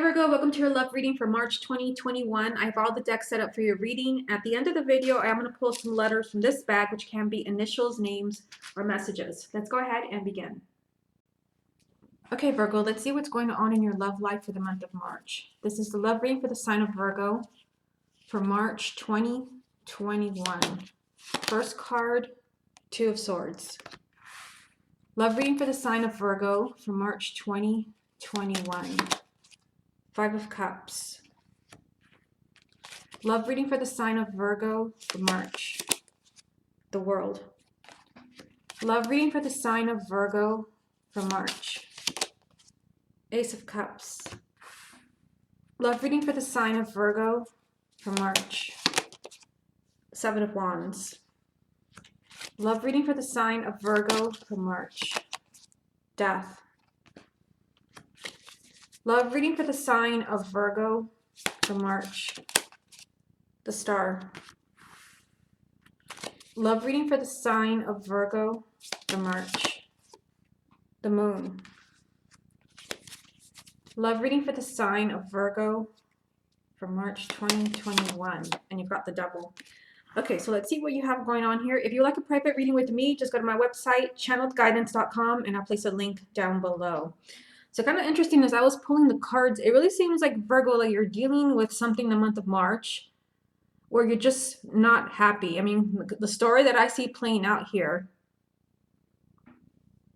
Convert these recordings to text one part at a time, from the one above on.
Virgo, welcome to your love reading for March 2021. I have all the decks set up for your reading. At the end of the video, I am going to pull some letters from this bag, which can be initials, names, or messages. Let's go ahead and begin. Okay, Virgo, let's see what's going on in your love life for the month of March. This is the love reading for the sign of Virgo for March 2021. First card, Two of Swords. Love reading for the sign of Virgo for March 2021. Five of Cups. Love reading for the sign of Virgo for March. The World. Love reading for the sign of Virgo for March. Ace of Cups. Love reading for the sign of Virgo for March. Seven of Wands. Love reading for the sign of Virgo for March. Death. Love reading for the sign of Virgo for March. The Star. Love reading for the sign of Virgo for March. The Moon. Love reading for the sign of Virgo for March 2021. And you've got the Devil. Okay, so let's see what you have going on here. If you like a private reading with me, just go to my website, channeledguidance.com, and I'll place a link down below. So kind of interesting as I was pulling the cards, it really seems like Virgo, like you're dealing with something in the month of March where you're just not happy. I mean, the story that I see playing out here,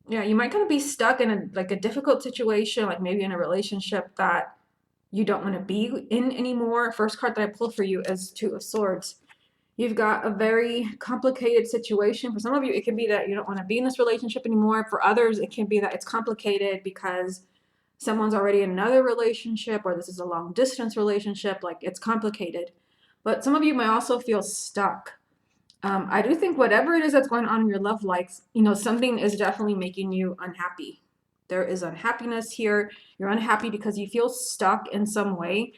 yeah, you might kind of be stuck in a difficult situation, like maybe in a relationship that you don't want to be in anymore. First card that I pulled for you is Two of Swords. You've got a very complicated situation. For some of you, it can be that you don't want to be in this relationship anymore. For others, it can be that it's complicated because someone's already in another relationship, or this is a long distance relationship. Like, it's complicated. But some of you might also feel stuck. I do think whatever it is that's going on in your love life, something is definitely making you unhappy. There is unhappiness here. You're unhappy because you feel stuck in some way.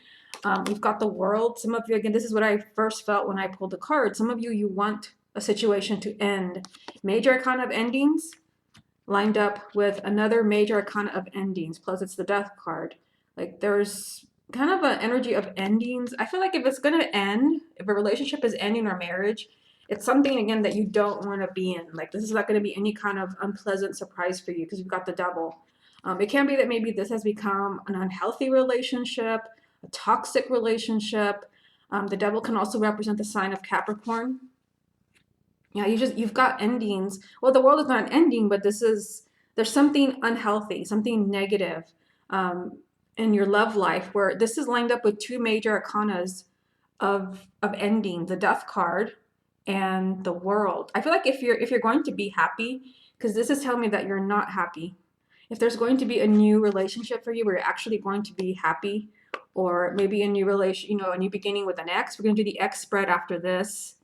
We've got the World. Some of you, again, this is what I first felt when I pulled the card. Some of you, you want a situation to end. Major Arcana of endings lined up with another Major Arcana of endings. Plus, it's the Death card. Like, there's kind of an energy of endings. I feel like if it's going to end, if a relationship is ending or marriage, it's something, again, that you don't want to be in. Like, this is not going to be any kind of unpleasant surprise for you because you've got the Devil. It can be that maybe this has become an unhealthy relationship, a toxic relationship. The Devil can also represent the sign of Capricorn. Yeah, you've got endings. Well, the World is not an ending, but there's something unhealthy, something negative in your love life where this is lined up with two major arcanas of ending, the Death card and the World. I feel like if you're going to be happy, because this is telling me that you're not happy. If there's going to be a new relationship for you where you're actually going to be happy, or maybe a new relation, a new beginning with an ex. We're going to do the ex spread after this.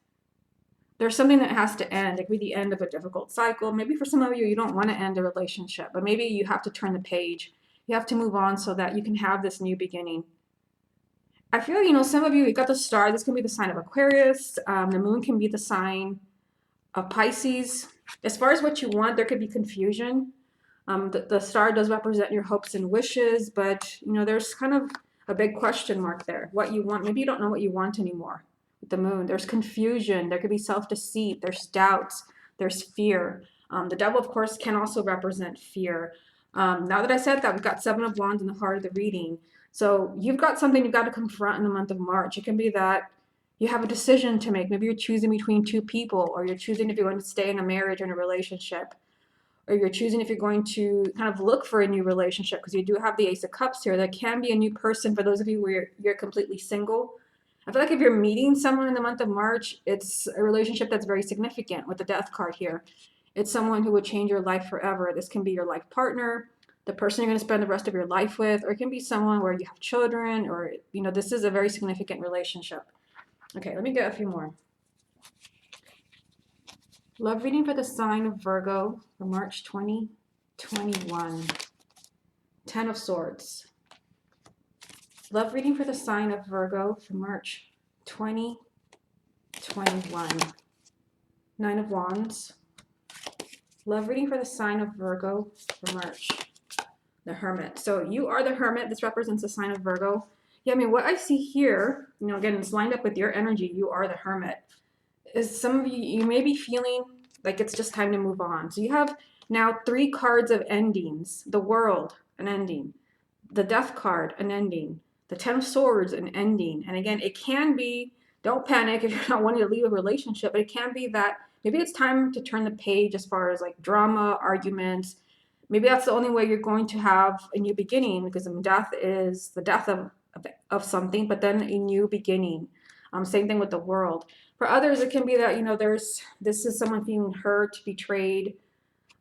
There's something that has to end. It could be the end of a difficult cycle. Maybe for some of you, you don't want to end a relationship, but maybe you have to turn the page. You have to move on so that you can have this new beginning. I feel, some of you, you've got the Star. This can be the sign of Aquarius. The Moon can be the sign of Pisces. As far as what you want, there could be confusion. The Star does represent your hopes and wishes, but, there's kind of a big question mark there. What you want, maybe you don't know what you want anymore. With the Moon, there's confusion. There could be self-deceit. There's doubts. There's fear. The Devil, of course, can also represent fear. Now that I said that, we've got Seven of Wands in the heart of the reading. So you've got something you've got to confront in the month of March. It can be that you have a decision to make. Maybe you're choosing between two people, or you're choosing if you're going to stay in a marriage or in a relationship, or you're choosing if you're going to kind of look for a new relationship, because you do have the Ace of Cups here. That can be a new person for those of you where you're completely single. I feel like if you're meeting someone in the month of March, it's a relationship that's very significant with the Death card here. It's someone who would change your life forever. This can be your life partner, the person you're going to spend the rest of your life with, or it can be someone where you have children, or, this is a very significant relationship. Okay, let me get a few more. Love reading for the sign of Virgo for March 2021. Ten of Swords. Love reading for the sign of Virgo for March 2021. Nine of Wands. Love reading for the sign of Virgo for March. The Hermit. So you are the Hermit. This represents the sign of Virgo. Yeah, I mean, what I see here, again, it's lined up with your energy. You are the Hermit. Is some of you, you may be feeling like it's just time to move on. So you have now 3 cards of endings. The World, an ending. The Death card, an ending. The Ten of Swords, an ending. And again, it can be, don't panic if you're not wanting to leave a relationship, but it can be that maybe it's time to turn the page as far as like drama, arguments. Maybe that's the only way you're going to have a new beginning, because death is the death of something, but then a new beginning. Same thing with the World. For others, it can be that, this is someone feeling hurt, betrayed.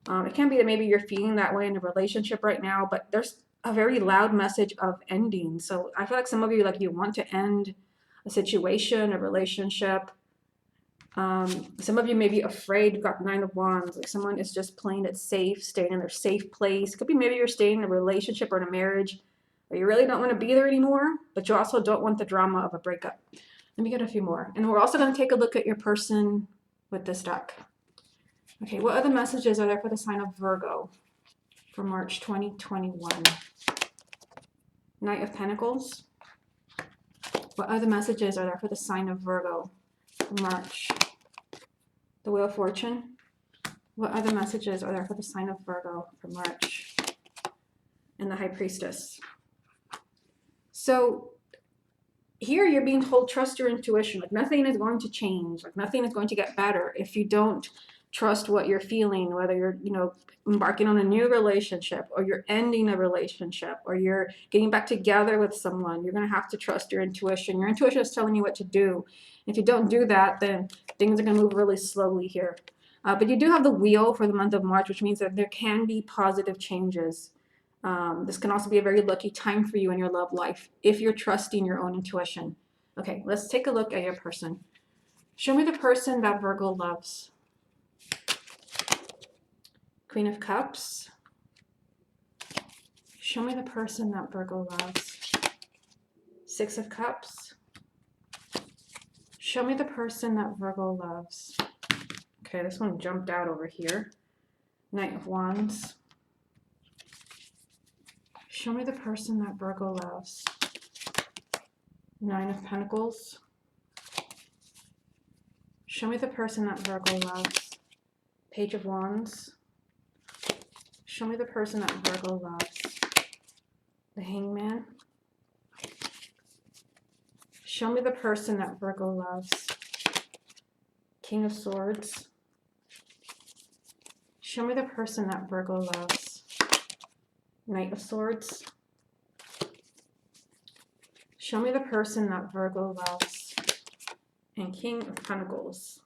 It can be that maybe you're feeling that way in a relationship right now, but there's a very loud message of ending. So I feel like some of you, like, you want to end a situation, a relationship. Some of you may be afraid. You've got 9 of Wands. Like, someone is just playing it safe, staying in their safe place. Could be maybe you're staying in a relationship or in a marriage where you really don't want to be there anymore, but you also don't want the drama of a breakup. Let me get a few more. And we're also going to take a look at your person with this deck. Okay, what other messages are there for the sign of Virgo for March 2021? Knight of Pentacles. What other messages are there for the sign of Virgo for March? The Wheel of Fortune. What other messages are there for the sign of Virgo for March? And the High Priestess. So here you're being told, trust your intuition. Like, nothing is going to change. Like, nothing is going to get better if you don't trust what you're feeling, whether you're, embarking on a new relationship, or you're ending a relationship, or you're getting back together with someone. You're going to have to trust your intuition. Your intuition is telling you what to do. If you don't do that, then things are going to move really slowly here. But you do have the Wheel for the month of March, which means that there can be positive changes. This can also be a very lucky time for you in your love life if you're trusting your own intuition. Okay, let's take a look at your person. Show me the person that Virgo loves. Queen of Cups. Show me the person that Virgo loves. 6 of Cups. Show me the person that Virgo loves. Okay, this one jumped out over here. Knight of Wands. Show me the person that Virgo loves. 9 of Pentacles. Show me the person that Virgo loves. Page of Wands. Show me the person that Virgo loves. The Hangman. Show me the person that Virgo loves. King of Swords. Show me the person that Virgo loves. Knight of Swords. Show me the person that Virgo loves. And King of Pentacles.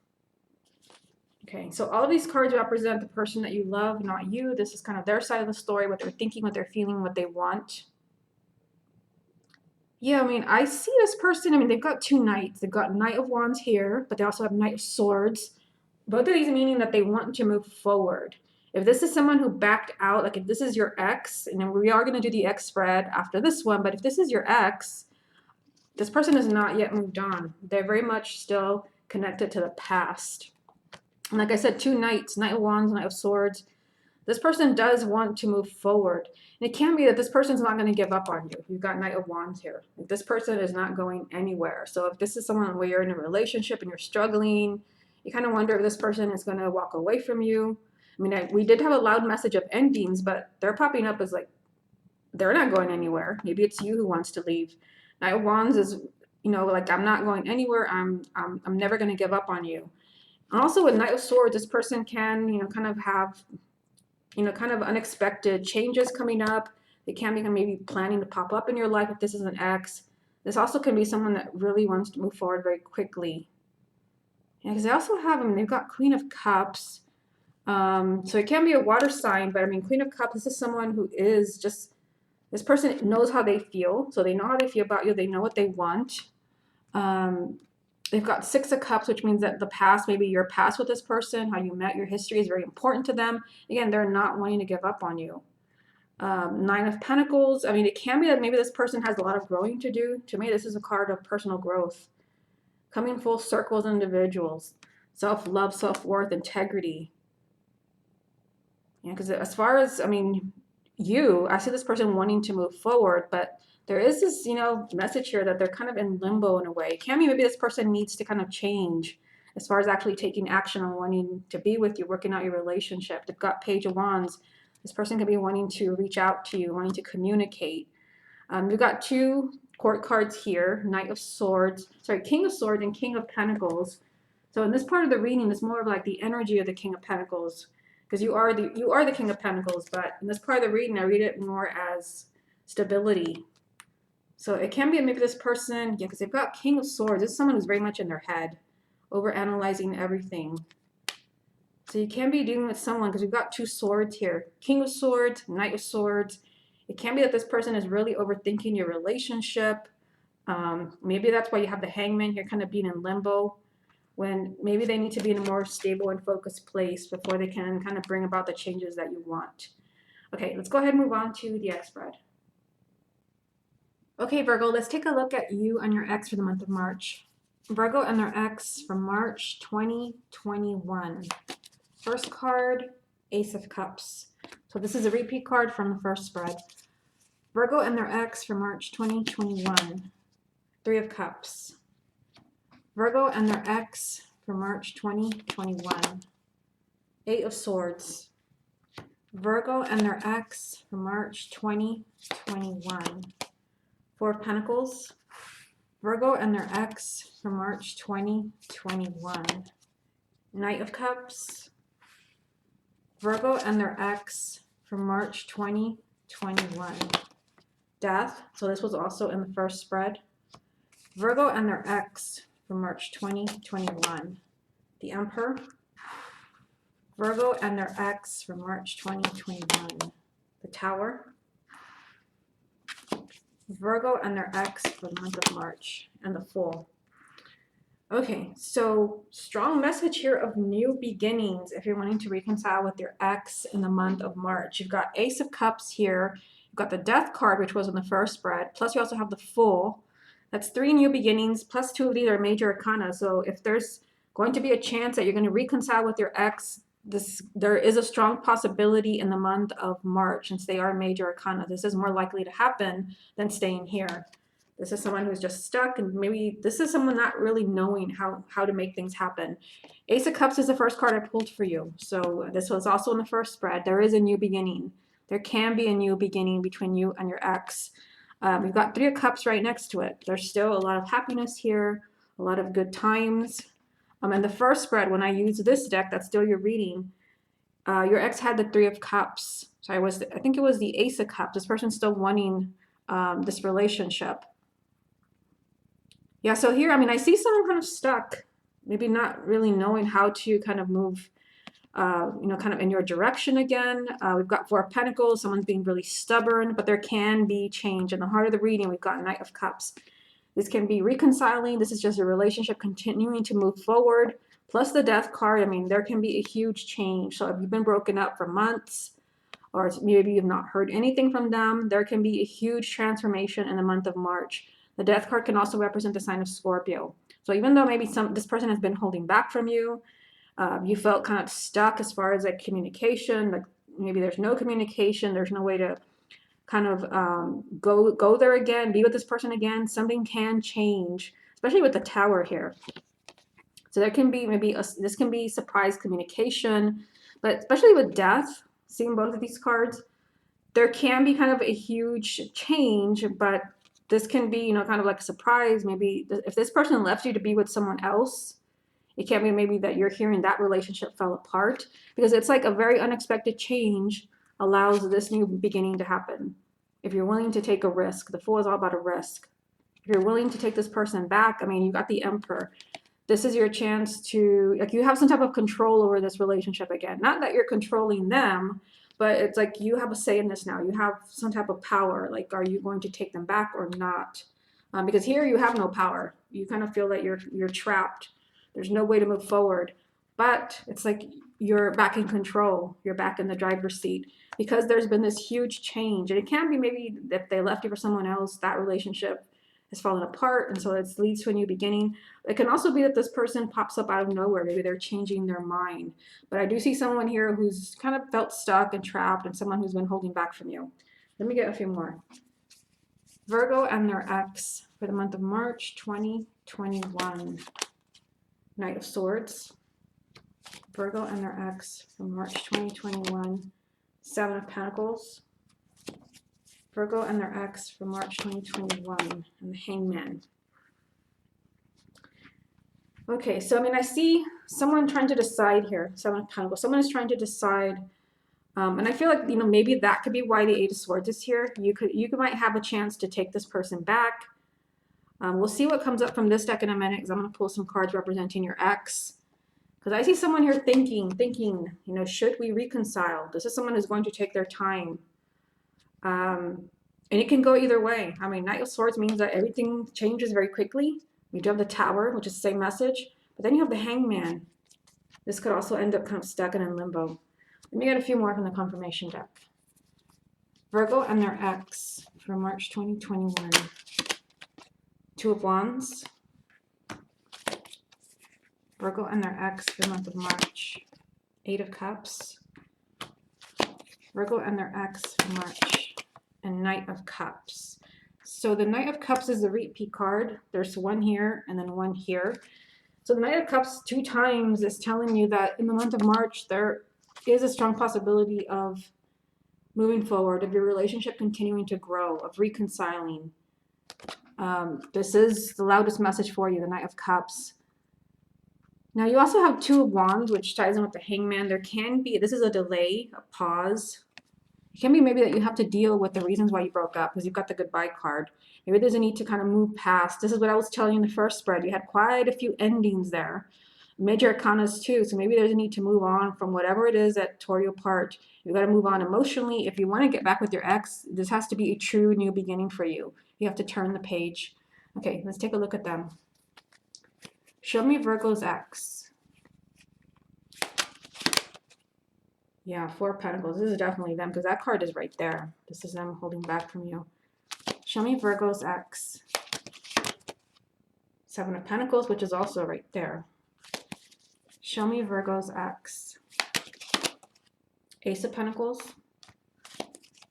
Okay, so all of these cards represent the person that you love, not you. This is kind of their side of the story, what they're thinking, what they're feeling, what they want. Yeah, I mean, I see this person. I mean, they've got 2 knights. They've got Knight of Wands here, but they also have Knight of Swords. Both of these meaning that they want to move forward. If this is someone who backed out, like if this is your ex, and then we are going to do the ex spread after this one, but if this is your ex, this person has not yet moved on. They're very much still connected to the past. And like I said, 2 knights, Knight of Wands, Knight of Swords. This person does want to move forward. And it can be that this person's not going to give up on you. You've got Knight of Wands here. This person is not going anywhere. So if this is someone where you're in a relationship and you're struggling, you kind of wonder if this person is going to walk away from you. I mean, we did have a loud message of endings, but they're popping up as like, they're not going anywhere. Maybe it's you who wants to leave. Knight of Wands is, like, I'm not going anywhere. I'm never going to give up on you. Also with Knight of Swords, this person can, kind of have, kind of unexpected changes coming up. They can be maybe planning to pop up in your life if this is an ex. This also can be someone that really wants to move forward very quickly. Yeah, because they also have them, they've got Queen of Cups. So it can be a water sign, but I mean, Queen of Cups, this is someone who is just, this person knows how they feel. So they know how they feel about you. They know what they want. They've got 6 of Cups, which means that the past, maybe your past with this person, how you met, your history is very important to them. Again, they're not wanting to give up on you. 9 of Pentacles. I mean, it can be that maybe this person has a lot of growing to do. To me, this is a card of personal growth. Coming full circle as individuals. Self-love, self-worth, integrity. Yeah, because as far as, I mean, I see this person wanting to move forward, but there is this, message here that they're kind of in limbo in a way. It can be maybe this person needs to kind of change as far as actually taking action on wanting to be with you, working out your relationship. They've got Page of Wands. This person could be wanting to reach out to you, wanting to communicate. We've got two court cards here, King of Swords and King of Pentacles. So in this part of the reading, it's more of like the energy of the King of Pentacles, because you are the King of Pentacles, but in this part of the reading, I read it more as stability. So it can be maybe this person, because they've got King of Swords. This is someone who's very much in their head, over analyzing everything. So you can be dealing with someone, because we've got two swords here, King of Swords, Knight of Swords. It can be that this person is really overthinking your relationship. Maybe that's why you have the Hangman here, kind of being in limbo, when maybe they need to be in a more stable and focused place before they can kind of bring about the changes that you want. Okay, let's go ahead and move on to the X spread. Okay, Virgo, let's take a look at you and your ex for the month of March. Virgo and their ex for March 2021. First card, Ace of Cups. So this is a repeat card from the first spread. Virgo and their ex for March 2021. Three of Cups. Virgo and their ex for March 2021. Eight of Swords. Virgo and their ex for March 2021. Four of Pentacles. Virgo and their ex for March 2021. Knight of Cups. Virgo and their ex for March 2021. Death. So this was also in the first spread. Virgo and their ex for March 2021. The Emperor. Virgo and their ex for March 2021. The Tower. Virgo and their ex for the month of March. And the Fool. Okay, so strong message here of new beginnings if you're wanting to reconcile with your ex in the month of March. You've got Ace of Cups here. You've got the Death card, which was in the first spread. Plus you also have the Fool. That's three new beginnings, plus two of these are major arcana. So if there's going to be a chance that you're going to reconcile with your ex, there is a strong possibility in the month of March, since they are major arcana. This is more likely to happen than staying here. This is someone who's just stuck, and maybe this is someone not really knowing how to make things happen. Ace of Cups is the first card I pulled for you. So this was also in the first spread. There is a new beginning. There can be a new beginning between you and your ex. We've got Three of Cups right next to it. There's still a lot of happiness here, a lot of good times. And the first spread, when I use this deck, that's still your reading, your ex had the Three of Cups. So I think it was the Ace of Cups. This person's still wanting this relationship. Yeah, so here, I see someone kind of stuck, maybe not really knowing how to kind of move, kind of in your direction again. We've got Four of Pentacles, someone's being really stubborn, but there can be change. In the heart of the reading, we've got Knight of Cups. This can be reconciling. This is just a relationship continuing to move forward. Plus the Death card, there can be a huge change. So if you've been broken up for months, or maybe you've not heard anything from them, there can be a huge transformation in the month of March. The Death card can also represent the sign of Scorpio. So even though maybe this person has been holding back from you, you felt kind of stuck as far as like communication, like maybe there's no communication, there's no way to kind of go there again, be with this person again, something can change, especially with the Tower here. So there can be this can be surprise communication, but especially with Death, seeing both of these cards, there can be kind of a huge change, but this can be, kind of like a surprise. Maybe if this person left you to be with someone else, it can be maybe that you're hearing that relationship fell apart, because it's like a very unexpected change allows this new beginning to happen. If you're willing to take a risk, the Fool is all about a risk. If you're willing to take this person back, you got the Emperor. This is your chance to, you have some type of control over this relationship again. Not that you're controlling them, but it's like you have a say in this now. You have some type of power. Like, are you going to take them back or not? Because here you have no power. You kind of feel that you're trapped. There's no way to move forward. But it's like you're back in control. You're back in the driver's seat, because there's been this huge change. And it can be maybe if they left you for someone else, that relationship has fallen apart, and so it leads to a new beginning. It can also be that this person pops up out of nowhere. Maybe they're changing their mind. But I do see someone here who's kind of felt stuck and trapped, and someone who's been holding back from you. Let me get a few more. Virgo and their ex for the month of March 2021. Knight of Swords. Virgo and their ex from March 2021. Seven of Pentacles. Virgo and their ex from March 2021. And the Hangman. Okay, so I mean, I see someone trying to decide here. Seven of Pentacles. Someone is trying to decide. And I feel like, you know, maybe that could be why the Eight of Swords is here. You might have a chance to take this person back. We'll see what comes up from this deck in a minute, because I'm going to pull some cards representing your ex. Because I see someone here thinking, you know, should we reconcile? This is someone who's going to take their time. And it can go either way. I mean, Knight of Swords means that everything changes very quickly. You do have the Tower, which is the same message. But then you have the Hangman. This could also end up kind of stuck and in limbo. Let me get a few more from the confirmation deck. Virgo and their ex for March 2021. Two of Wands. Virgo and their ex for the month of March. Eight of Cups. Virgo and their ex for March. And Knight of Cups. So the Knight of Cups is the repeat card. There's one here and then one here. So the Knight of Cups 2 times is telling you that in the month of March, there is a strong possibility of moving forward, of your relationship continuing to grow, of reconciling. This is the loudest message for you, the Knight of Cups. Now you also have Two of Wands, which ties in with the Hangman. There can be, this is a delay, a pause. It can be maybe that you have to deal with the reasons why you broke up, because you've got the goodbye card. Maybe there's a need to kind of move past. This is what I was telling you in the first spread. You had quite a few endings there. Major arcanas too, so maybe there's a need to move on from whatever it is that tore you apart. You've got to move on emotionally. If you want to get back with your ex, this has to be a true new beginning for you. You have to turn the page. Okay, let's take a look at them. Show me Virgo's ex. Yeah, Four of Pentacles. This is definitely them, because that card is right there. This is them holding back from you. Show me Virgo's ex. Seven of Pentacles, which is also right there. Show me Virgo's ex. Ace of Pentacles.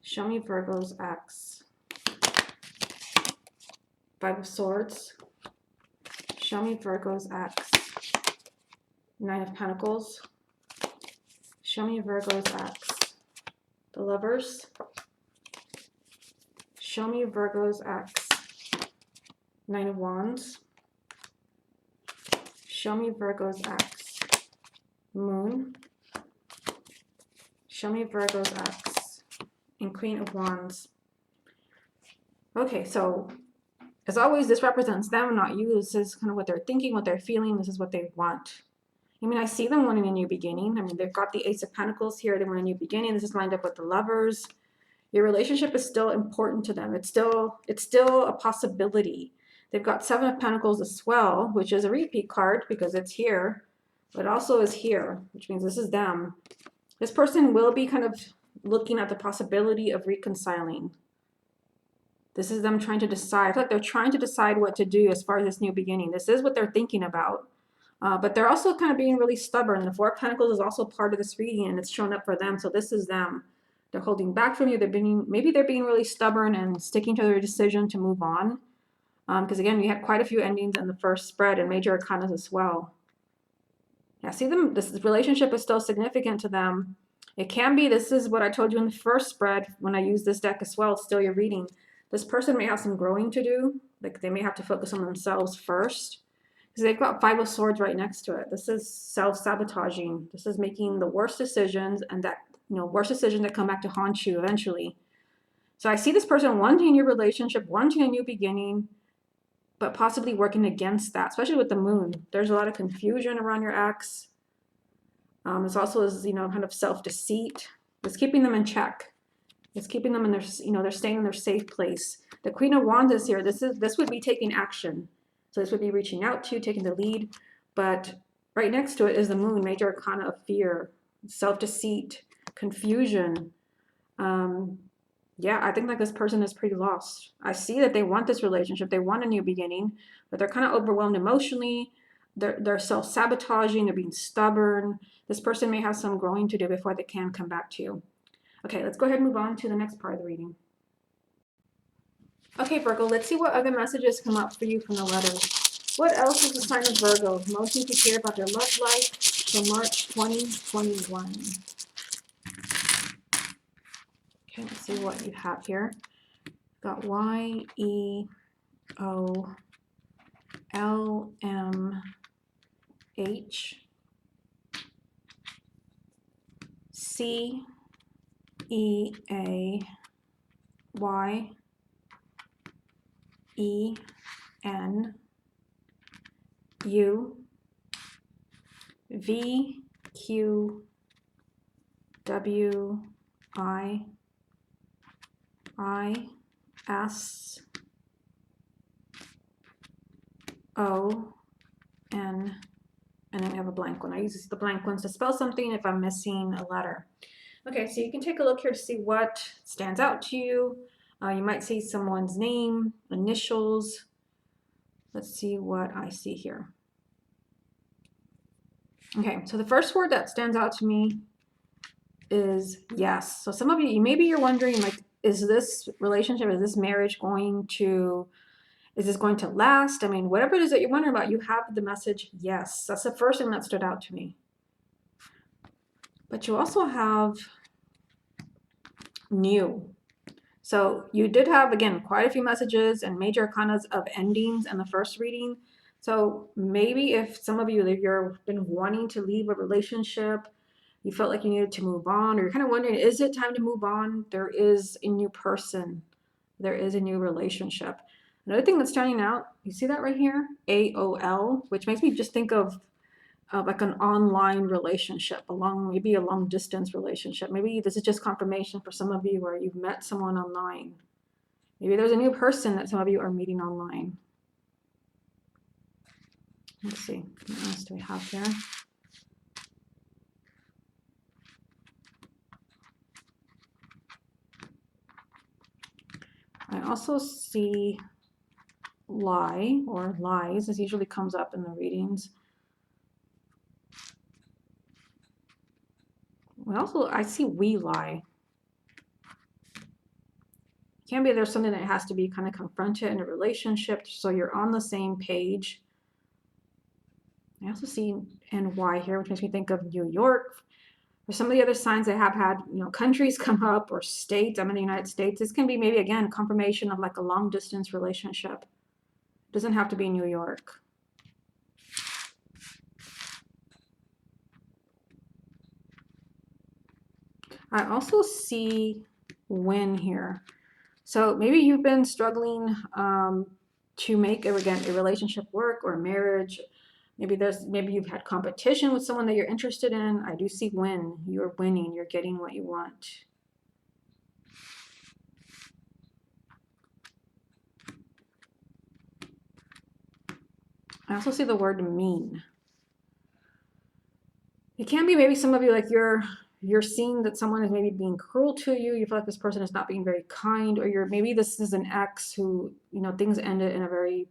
Show me Virgo's ex. Five of Swords. Show me Virgo's ex. Nine of Pentacles. Show me Virgo's ex. The Lovers. Show me Virgo's ex. Nine of Wands. Show me Virgo's ex. Moon. Show me Virgo's ex. And Queen of Wands. Okay, so as always, this represents them, not you. This is kind of what they're thinking, what they're feeling. This is what they want. I mean, I see them wanting a new beginning. I mean, they've got the Ace of Pentacles here. They want a new beginning. This is lined up with the Lovers. Your relationship is still important to them. It's still a possibility. They've got Seven of Pentacles as well, which is a repeat card because it's here, but also is here, which means this is them. This person will be kind of looking at the possibility of reconciling. This is them trying to decide. I feel like they're trying to decide what to do as far as this new beginning. This is what they're thinking about. But they're also kind of being really stubborn. The Four of Pentacles is also part of this reading, and it's shown up for them. So this is them. They're holding back from you. Maybe they're being really stubborn and sticking to their decision to move on. Because again, we had quite a few endings in the first spread and major arcanas as well. Yeah, see them. This relationship is still significant to them. It can be. This is what I told you in the first spread when I used this deck as well. It's still your reading. This person may have some growing to do. Like they may have to focus on themselves first. Because they've got Five of Swords right next to it. This is self-sabotaging. This is making the worst decisions, and that, you know, worst decisions that come back to haunt you eventually. So I see this person wanting a new relationship, wanting a new beginning, but possibly working against that, especially with the Moon. There's a lot of confusion around your ex. It's also, you know, kind of self-deceit. It's keeping them in check. It's keeping them in their, you know, they're staying in their safe place. The Queen of Wands is here. This would be taking action. So this would be reaching out to, taking the lead. But right next to it is the Moon, major arcana of fear, self-deceit, confusion. Yeah, I think like this person is pretty lost. I see that they want this relationship, they want a new beginning, but they're kind of overwhelmed emotionally. They're self-sabotaging, they're being stubborn. This person may have some growing to do before they can come back to you. Okay, let's go ahead and move on to the next part of the reading. Okay, Virgo, let's see what other messages come up for you from the letters. What else is the sign of Virgo most need to hear about their love life for March 2021? Okay, let's see what you have here. Got YELMHYEN, and then we have a blank one. I use the blank ones to spell something if I'm missing a letter. Okay, so you can take a look here to see what stands out to you. You might see someone's name, initials. Let's see what I see here. Okay, so the first word that stands out to me is yes. So some of you, maybe you're wondering, like, is this relationship, is this marriage is this going to last? I mean, whatever it is that you're wondering about, you have the message yes. That's the first thing that stood out to me. But you also have new. So you did have, again, quite a few messages and major arcanas of endings in the first reading. So maybe if some of you, if you've been wanting to leave a relationship, you felt like you needed to move on, or you're kind of wondering, is it time to move on? There is a new person. There is a new relationship. Another thing that's standing out, you see that right here? AOL, which makes me just think of like an online relationship, maybe a long distance relationship. Maybe this is just confirmation for some of you where you've met someone online. Maybe there's a new person that some of you are meeting online. Let's see, what else do we have here? I also see lie or lies. This usually comes up in the readings. I see we lie. Can be there's something that has to be kind of confronted in a relationship so you're on the same page. I also see NY here, which makes me think of New York. Or some of the other signs I have had, countries come up or states. I'm in the United States. This can be maybe, again, confirmation of like a long distance relationship. It doesn't have to be New York. I also see win here. So maybe you've been struggling to make, again, a relationship work or a marriage. Maybe you've had competition with someone that you're interested in. I do see win. You're winning. You're getting what you want. I also see the word mean. It can be maybe some of you, like you're seeing that someone is maybe being cruel to you. You feel like this person is not being very kind, or maybe this is an ex who, things ended in a very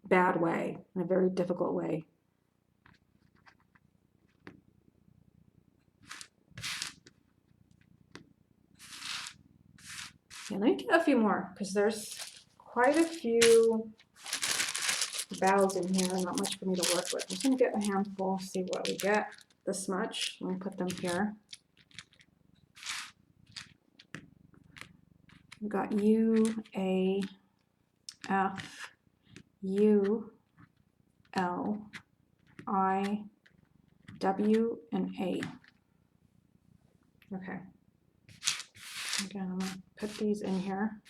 bad way, in a very difficult way. Yeah, let me get a few more because there's quite a few vowels in here and not much for me to work with. I'm just gonna get a handful, see what we get. This much. Let me put them here. We've got U, A, F, U, L, I, W, and A. Okay. Again, I'm going to put these in here.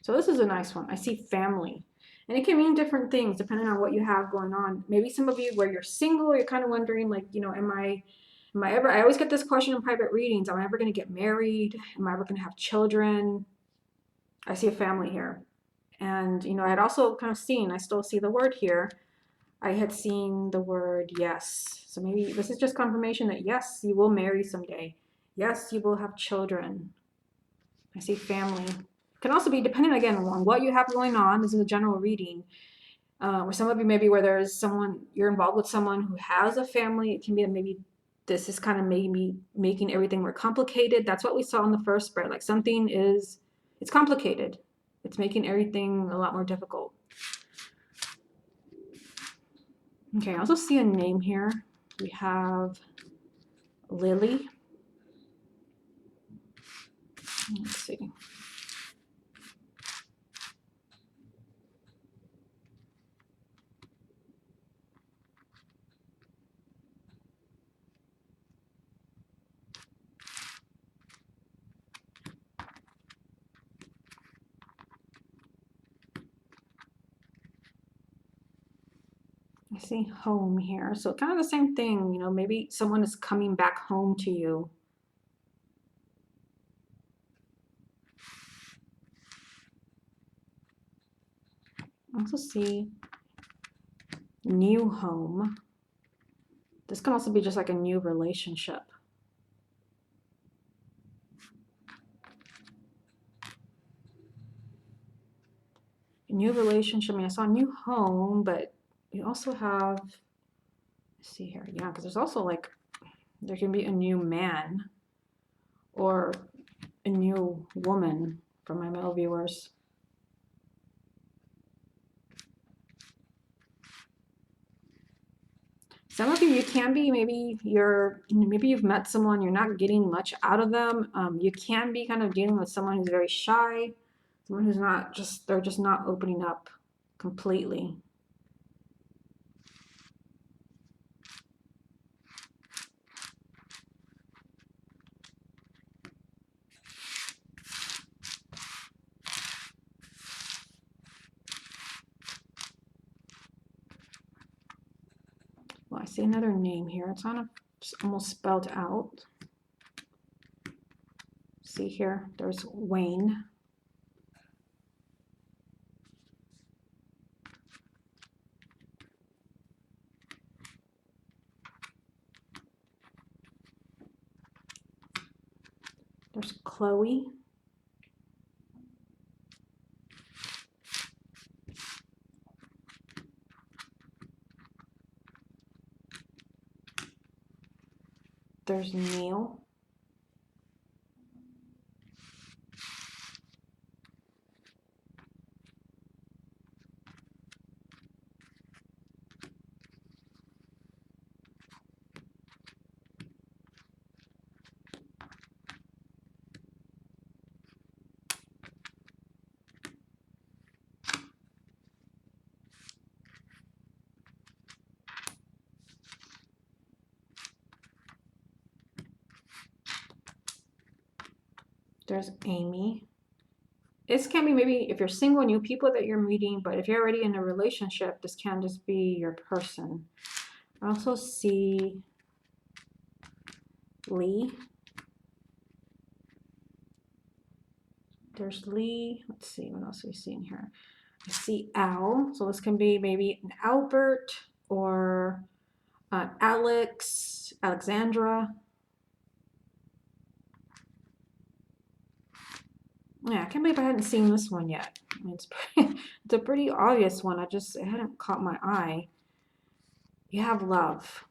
So this is a nice one. I see family. And it can mean different things depending on what you have going on. Maybe some of you where you're single, you're kind of wondering, like, am I ever, I always get this question in private readings, am I ever going to get married? Am I ever going to have children? I see a family here. And, I had also kind of seen, I still see the word here. I had seen the word yes. So maybe this is just confirmation that yes, you will marry someday. Yes, you will have children. I see family. Can also be dependent again on what you have going on. This is a general reading. Or some of you maybe where there's someone, you're involved with someone who has a family. It can be maybe this is kind of maybe making everything more complicated. That's what we saw in the first spread. Like it's complicated. It's making everything a lot more difficult. Okay, I also see a name here. We have Lily. Let's see. I see home here. So kind of the same thing, maybe someone is coming back home to you. I also see new home. This can also be just like a new relationship. A new relationship. I mean, I saw new home, but you also have, let's see here. Yeah, because there's also like, there can be a new man or a new woman for my male viewers. Some of you can be, maybe you've met someone, you're not getting much out of them. You can be kind of dealing with someone who's very shy, someone who's they're just not opening up completely. Well, I see another name here. It's almost spelled out. See here, there's Wayne. There's Chloe. There's Neil. There's Amy. This can be maybe if you're single, new people that you're meeting, but if you're already in a relationship, this can just be your person. I also see Lee. There's Lee. Let's see, what else are we seeing here? I see Al. So this can be maybe an Albert or Alex, Alexandra. Yeah, I can't believe I hadn't seen this one yet. I mean, it's a pretty obvious one. It hadn't caught my eye. You have love.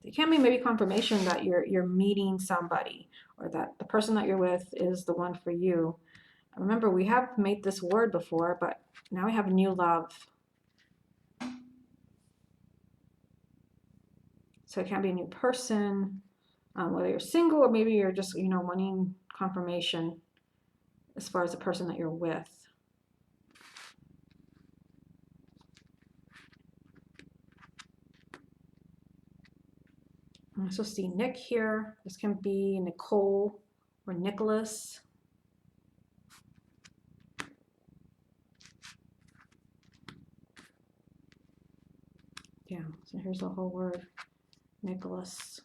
It can be maybe confirmation that you're meeting somebody or that the person that you're with is the one for you. Remember, we have made this word before, but now we have new love. So it can be a new person, whether you're single or maybe you're just, wanting confirmation as far as the person that you're with. I also see Nick here. This can be Nicole or Nicholas. Yeah, so here's the whole word. Nicholas.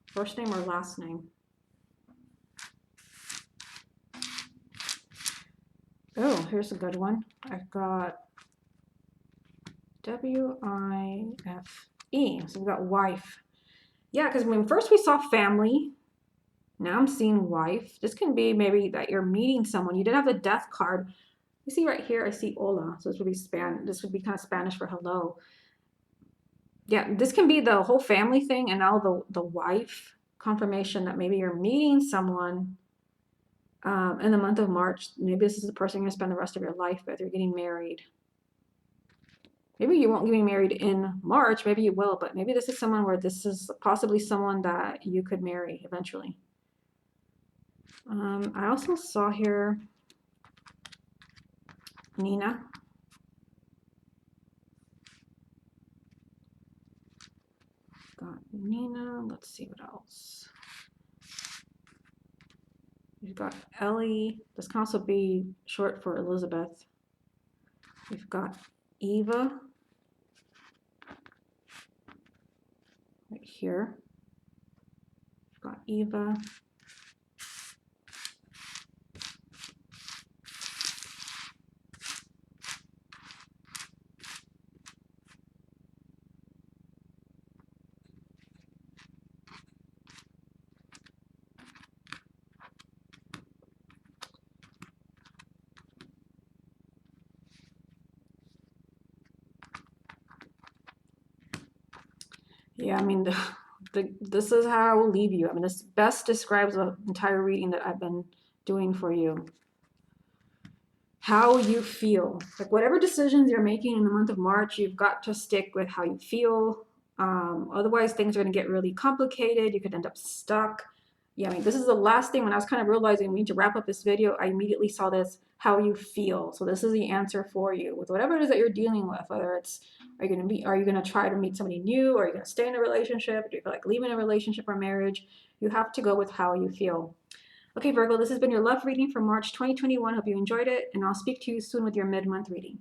First name or last name? Oh, here's a good one. I've got WIFE. So we've got wife. Yeah, because when first we saw family, now I'm seeing wife. This can be maybe that you're meeting someone. You did have the death card. You see right here, I see hola. So this would be This would be kind of Spanish for hello. Yeah, this can be the whole family thing, and now the wife confirmation that maybe you're meeting someone in the month of March. Maybe this is the person you're gonna spend the rest of your life with. You're getting married. Maybe you won't get married in March. Maybe you will, but maybe this is someone where this is possibly someone that you could marry eventually. I also saw here Nina. Got Nina. Let's see what else. We've got Ellie. This can also be short for Elizabeth. We've got Eva right here. We've got Eva. Yeah, I mean, this is how I will leave you. I mean, this best describes the entire reading that I've been doing for you. How you feel. Like whatever decisions you're making in the month of March, you've got to stick with how you feel. Otherwise, things are going to get really complicated. You could end up stuck. Yeah, I mean, this is the last thing when I was kind of realizing we need to wrap up this video. I immediately saw this, how you feel. So this is the answer for you with whatever it is that you're dealing with, whether it's are you going to try to meet somebody new? Or are you going to stay in a relationship? Do you feel like leaving a relationship or marriage? You have to go with how you feel. Okay, Virgo, this has been your love reading for March 2021. Hope you enjoyed it, and I'll speak to you soon with your mid-month reading.